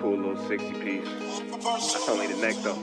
cool little 60 piece. That's only the neck though.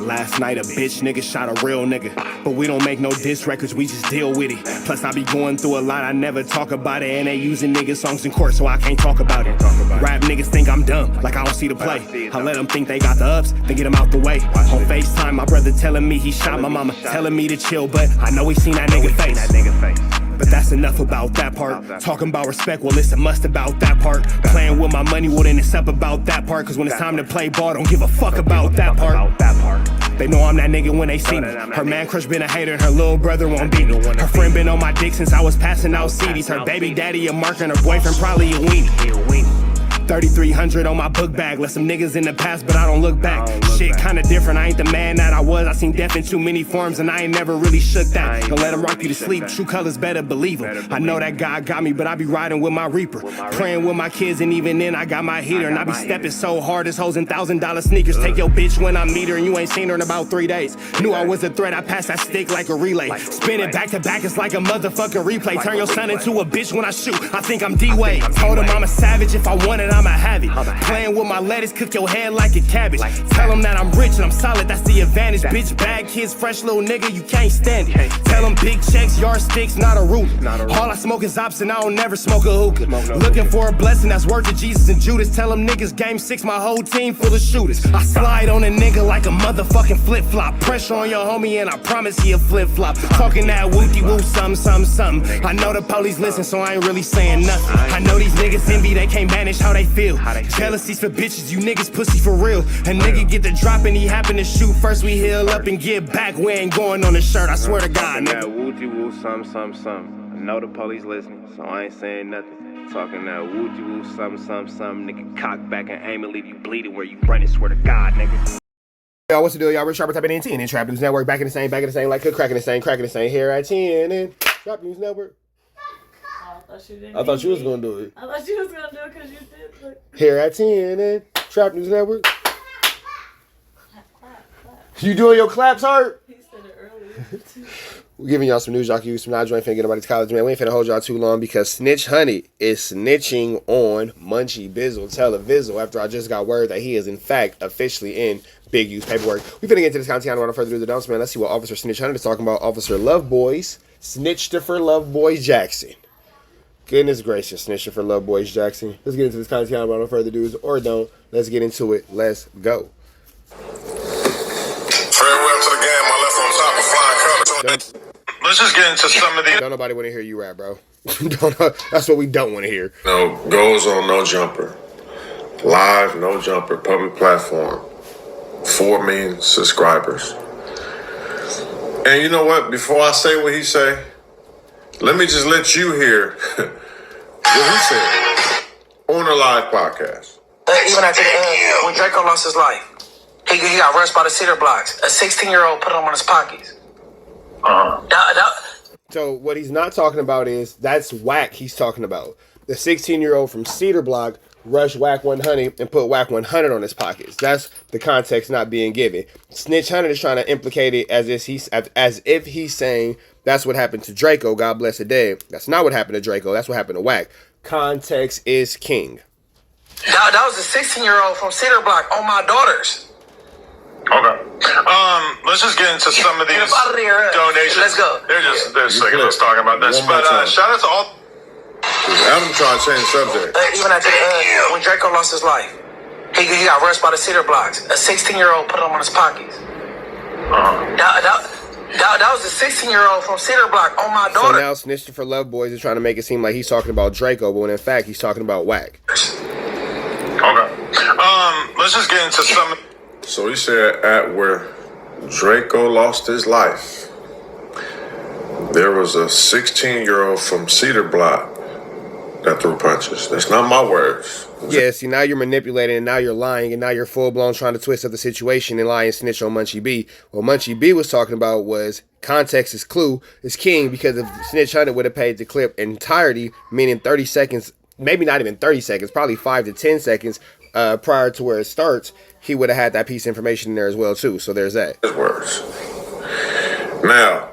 Last night a bitch nigga shot a real nigga, but we don't make no diss records, we just deal with it. Plus I be going through a lot, I never talk about it, and they using nigga songs in court, so I can't talk about it. Rap niggas think I'm dumb, like I don't see the play. I let them think they got the ups, then get them out the way. On FaceTime, my brother telling me he shot my mama, telling me to chill, but I know he seen that nigga face. But that's enough about that part. Talking about respect, well it's a must about that part. Playing with my money, well then it's up about that part. Cause when it's time to play ball, don't give a fuck about that part. They know I'm that nigga when they see me. Her man crush been a hater and her little brother won't beat me. Her friend been on my dick since I was passing out CDs. Her baby daddy a mark and her boyfriend probably a weenie. 3,300 on my book bag. Left some niggas in the past, but I don't look back. Shit kinda different, I ain't the man that I was. I seen death in too many forms and I ain't never really shook that. Don't let him rock you to sleep, true colors better believe him. I know that God got me, but I be riding with my reaper. Praying with my kids and even then I got my heater. And I be stepping so hard, this hoes in $1,000 sneakers. Take your bitch when I meet her and you ain't seen her in about 3 days. Knew I was a threat, I passed that stick like a relay. Spin it back to back, it's like a motherfucking replay. Turn your son into a bitch when I shoot, I think I'm D-Wade. Told him I'm a savage, if I want it, I'ma have it. Playing with my lettuce, cook your head like a cabbage. Tell them that I'm rich and I'm solid, that's the advantage. Bitch, bad kids, fresh little nigga, you can't stand it. Tell them big checks, yardsticks, not a ruler. All I smoke is ops and I don't never smoke a hookah. Looking for a blessing that's worth of Jesus and Judas. Tell them niggas game 6, my whole team full of shooters. I slide on a nigga like a motherfucking flip-flop. Pressure on your homie and I promise he a flip-flop. Talking that wooty-woo, something. I know the police listen, so I ain't really saying nothing. I know these niggas envy, they can't manage how they feel. Jealousy's for bitches, you niggas pussy for real. A nigga get the drop and he happen to shoot. First we heal up and get back, we ain't going on the shirt, I swear to God, nigga. That wooty-woo, something. I know the police listening, so I ain't saying nothing. Talking that wooty-woo, something. Nigga cock back and aim and leave you bleeding where you running, swear to God, nigga. Yo, what's the deal, y'all? Rich Sharper, type in NT, and then Trap News Network, back in the same, like cracking the same, here at 10, and Trap News Network. I thought you was gonna do it. I thought you was gonna do it because you did. Look. Here at 10, and Trap News Network. Clap. You doing your claps, Hart? He said it earlier. We're giving y'all some news y'all can use. Some knowledge. You ain't finna get nobody to college, man. We ain't finna hold y'all too long because Snitch Honey is snitching on Munchie Bizzle Televizzle after I just got word that he is in fact officially in big use paperwork. We finna get into this content without further ado. The dumps, man. Let's see what Officer Snitch Honey is talking about. Officer Love Boys snitched for Love Boys Jackson. Goodness gracious, snitching for Love Boys Jackson. Let's get into this content without further ado, or don't. Let's get into it. Let's go. Farewell to the game. I left on top of flying colors. Let's just get into some of the. Don't nobody want to hear you rap, bro. That's what we don't want to hear. No goes on No Jumper. Live No Jumper public platform. 4 million subscribers. And you know what? Before I say what he say, let me just let you hear what he said on a live podcast. Even after the end, when Draco lost his life, he got rushed by the cinder blocks. A 16-year-old put him on his pockets. So what he's not talking about is that's Whack he's talking about. The 16-year-old from Cedar Block rushed Whack 100 and put Whack 100 on his pockets. That's the context not being given. Snitch Hunter is trying to implicate it as if he's saying that's what happened to Draco, God bless the dead. That's not what happened to Draco. That's what happened to Whack. Context is king. That was a 16-year-old from Cedar Block on my daughters. Okay. Let's just get into some of these donations. Let's go. They're sick of us talking about this. But shout out to all. Adam trying to change the subject. Even after the end, when Draco lost his life, he got rushed by the cinder blocks. A 16-year-old put him on his pockets. That was a 16-year-old from Cedar Block on my daughter. So now Snitching for Love Boys is trying to make it seem like he's talking about Draco, but when in fact he's talking about Whack. Okay. Let's just get into some. So he said at where Draco lost his life, there was a 16-year-old from Cedar Block that threw punches. That's not my words. Yeah, see, now you're manipulating, and now you're lying, and now you're full-blown trying to twist up the situation and lie and snitch on Munchie B. What Munchie B was talking about was context is clue, is king, because if Snitch Hunter would have paid the clip entirety, meaning 30 seconds, maybe not even 30 seconds, probably 5 to 10 seconds prior to where it starts, he would have had that piece of information in there as well, too. So there's that. Words. Now,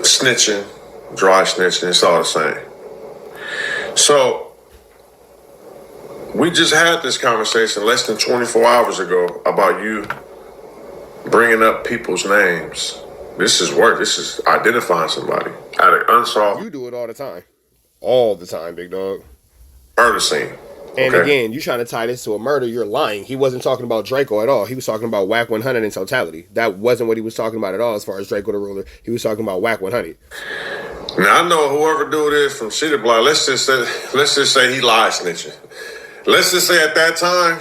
snitching, dry snitching, it's all the same. So, We just had this conversation less than 24 hours ago about you bringing up people's names. This is work. This is identifying somebody at an unsolved You do it all the time. All the time, big dog. murder scene. And Okay? again, you're trying to tie this to a murder, you're lying. He wasn't talking about Draco at all. He was talking about Whack 100 in totality. That wasn't what he was talking about at all as far as Draco the Ruler. He was talking about Whack 100. Now I know whoever dude is from Cedar Block. Let's just say he lied snitching. Let's just say at that time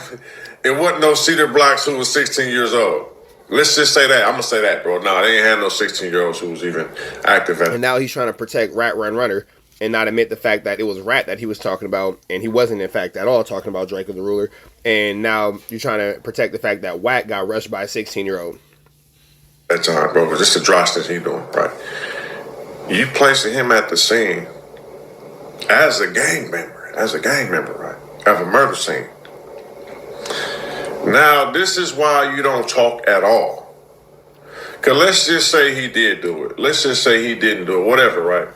it wasn't no Cedar Blocks who was 16 years old. Let's just say that. I'm gonna say that, bro. No, they ain't had no 16-year-olds who was even active at. And now he's trying to protect Rat Run Runner and not admit the fact that it was Rat that he was talking about, and he wasn't in fact at all talking about Draco the Ruler. And now you're trying to protect the fact that Whack got rushed by a 16-year-old. That time, bro. But just the dry snitch he doing, right? You placing him at the scene as a gang member, right? Of a murder scene. Now, this is why you don't talk at all. Because let's just say he did do it. Let's just say he didn't do it. Whatever, right?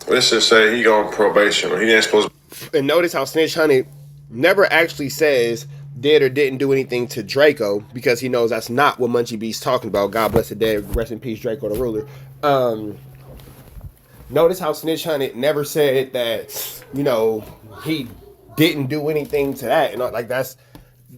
Let's just say he on probation or he ain't supposed to. And notice how Snitch Honey never actually says did or didn't do anything to Draco, because he knows that's not what Munchie B's talking about. God bless the dead. Rest in peace, Draco the Ruler. Notice how Snitch Honey never said that, you know, he didn't do anything to that. And like that's,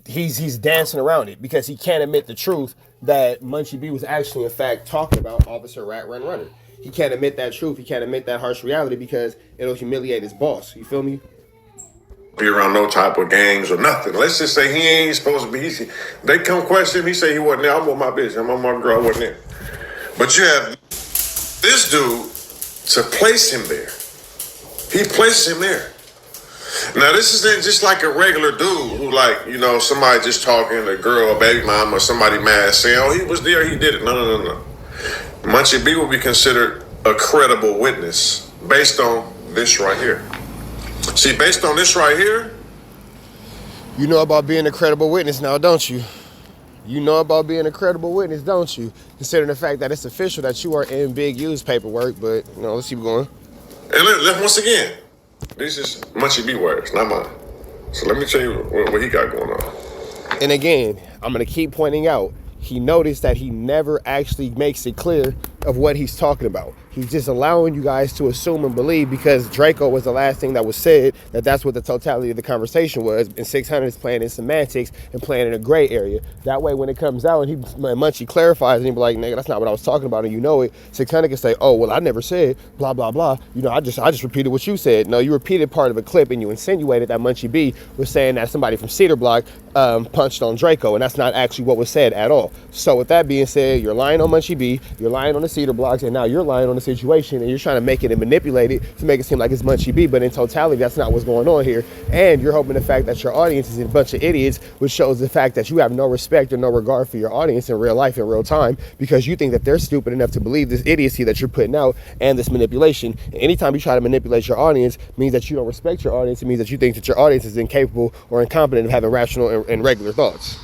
he's dancing around it because he can't admit the truth that Munchie B was actually in fact talking about Officer Rat Run Runner. He can't admit that truth. He can't admit that harsh reality because it'll humiliate his boss. You feel me? Be around no type of gangs or nothing. Let's just say he ain't supposed to be. They come question him. He say he wasn't there. I'm with my bitch. I'm on my girl. I wasn't there. But you have this dude to place him there. He places him there. Now this isn't just like a regular dude who, like, you know, somebody just talking, a girl, a baby mom, or somebody mad saying, "Oh, he was there. He did it." No. Munchie B will be considered a credible witness based on this right here. See, based on this right here, you know about being a credible witness now, don't you? You know about being a credible witness, don't you? Considering the fact that it's official that you are in Big U's paperwork, but, you know, let's keep going. and once again, this is Munchie B words, not mine. So let me tell you what he got going on. And again, I'm going to keep pointing out, he noticed that he never actually makes it clear of what he's talking about. He's just allowing you guys to assume and believe because Draco was the last thing that was said, that's what the totality of the conversation was. And 600 is playing in semantics and playing in a gray area. That way, when it comes out and Munchie clarifies and he be like, "Nigga, that's not what I was talking about," and you know it, 600 can say, "Oh, well, I never said blah, blah, blah. You know, I just repeated what you said." No, you repeated part of a clip and you insinuated that Munchie B was saying that somebody from Cedar Block punched on Draco, and that's not actually what was said at all. So with that being said, you're lying on Munchie B, you're lying on the Cedar Blocks, and now you're lying on the situation, and you're trying to make it and manipulate it to make it seem like it's Munchie B, but in totality, that's not what's going on here. And you're hoping the fact that your audience is a bunch of idiots, which shows the fact that you have no respect or no regard for your audience in real life, in real time, because you think that they're stupid enough to believe this idiocy that you're putting out and this manipulation. And anytime you try to manipulate your audience, means that you don't respect your audience. It means that you think that your audience is incapable or incompetent of having rational and regular thoughts.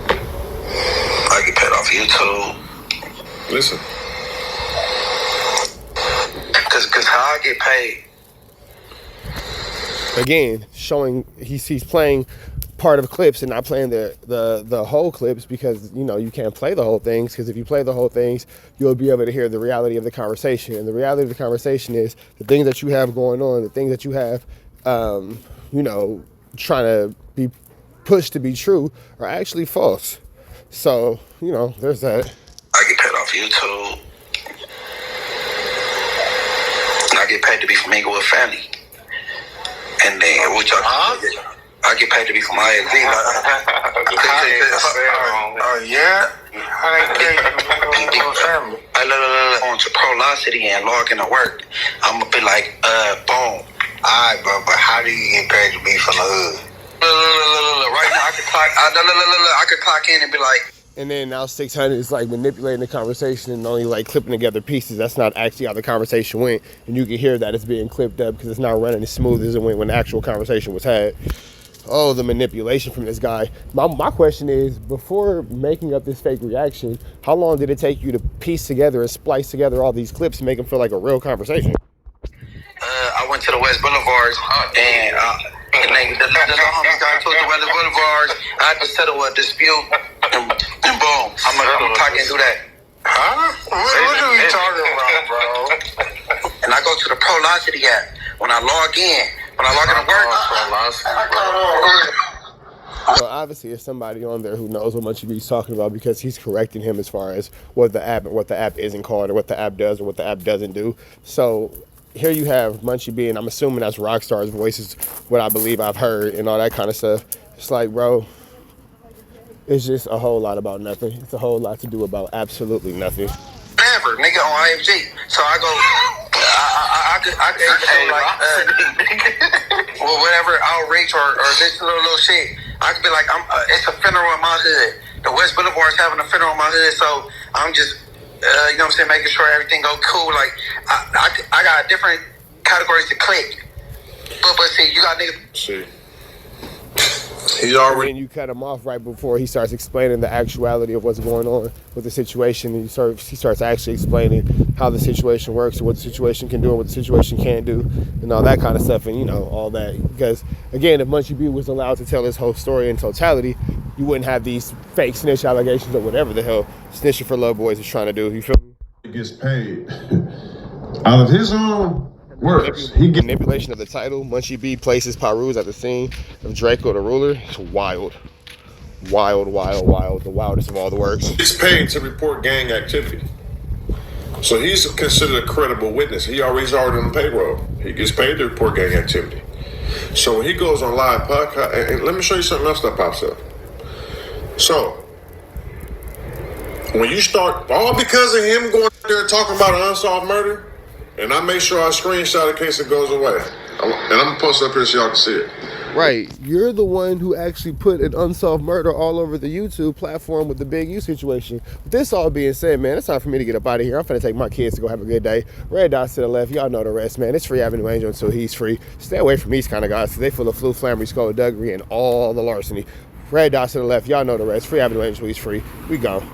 I get paid off YouTube. Listen. Cause how I get paid. Again, showing he's playing part of clips and not playing the whole clips, because, you know, you can't play the whole things, because if you play the whole things, you'll be able to hear the reality of the conversation. And the reality of the conversation is the things that you have going on, the things that you have, you know, trying to be pushed to be true are actually false. So, you know, there's that. I get paid off YouTube. And I get paid to be from Inglewood family. And then what y'all I get paid to be from ISV. Oh yeah? How they pay you from Inglewood family? On to Prolocity and log into work. I'm gonna be like, boom. Alright, bro, but how do you get paid to be from the hood? Right now I could clock in and be like, And then now 600 is like manipulating the conversation and only like clipping together pieces. That's not actually how the conversation went. And you can hear that it's being clipped up because it's not running as smooth as it went when the actual conversation was had. Oh, the manipulation from this guy. My question is, before making up this fake reaction, how long did it take you to piece together and splice together all these clips and make them feel like a real conversation? I went to the West Boulevard and And the little homies got to the weather boulevards. I had to settle a dispute, and boom, I'm gonna talk and do that. Huh? What are we talking about, bro? And I go to the Prologity app. When I log in to work, So obviously, there's somebody on there who knows what Munchie B's talking about because he's correcting him as far as what the app isn't called, or what the app does, or what the app doesn't do. So here you have Munchie B, and I'm assuming that's Rockstar's voice is what I believe I've heard and all that kind of stuff. It's like, bro, it's just a whole lot about nothing. It's a whole lot to do about absolutely nothing. whatever, nigga, on IFG. So I go, I could well, whatever outreach or this little shit. I could be like, it's a funeral in my hood. The West Boulevard is having a funeral in my hood, so I'm just, you know what I'm saying, making sure everything go cool. Like, I got different categories to click. But see, you got niggas. See. He's already. And you cut him off right before he starts explaining the actuality of what's going on with the situation. And he starts actually explaining how the situation works, and what the situation can do, and what the situation can't do, and all that kind of stuff, and all that. Because again, if Munchie B was allowed to tell his whole story in totality, you wouldn't have these fake snitch allegations or whatever the hell Snitching for Love Boys is trying to do. You feel me? He gets paid out of his own works. He gets Manipulation of the title. Munchie B places Piruz at the scene of Draco the Ruler. It's wild. Wild, wild, wild. The wildest of all the works. He's paid to report gang activity. So he's considered a credible witness. He's already on the payroll. He gets paid to report gang activity. So when he goes on live podcast, and let me show you something else that pops up. So when you start, all because of him going out there talking about an unsolved murder, and I make sure I screenshot in case it goes away. And I'm going to post it up here so y'all can see it. Right. You're the one who actually put an unsolved murder all over the YouTube platform with the Big U situation. With this all being said, man, it's time for me to get up out of here. I'm finna take my kids to go have a good day. Red dots to the left. Y'all know the rest, man. It's Free Avenue Angel until he's free. Stay away from these kind of guys because they full of flu, flammery, skullduggery, and all the larceny. Red dots to the left. Y'all know the rest. Free Avenue Angel until he's free. We gone.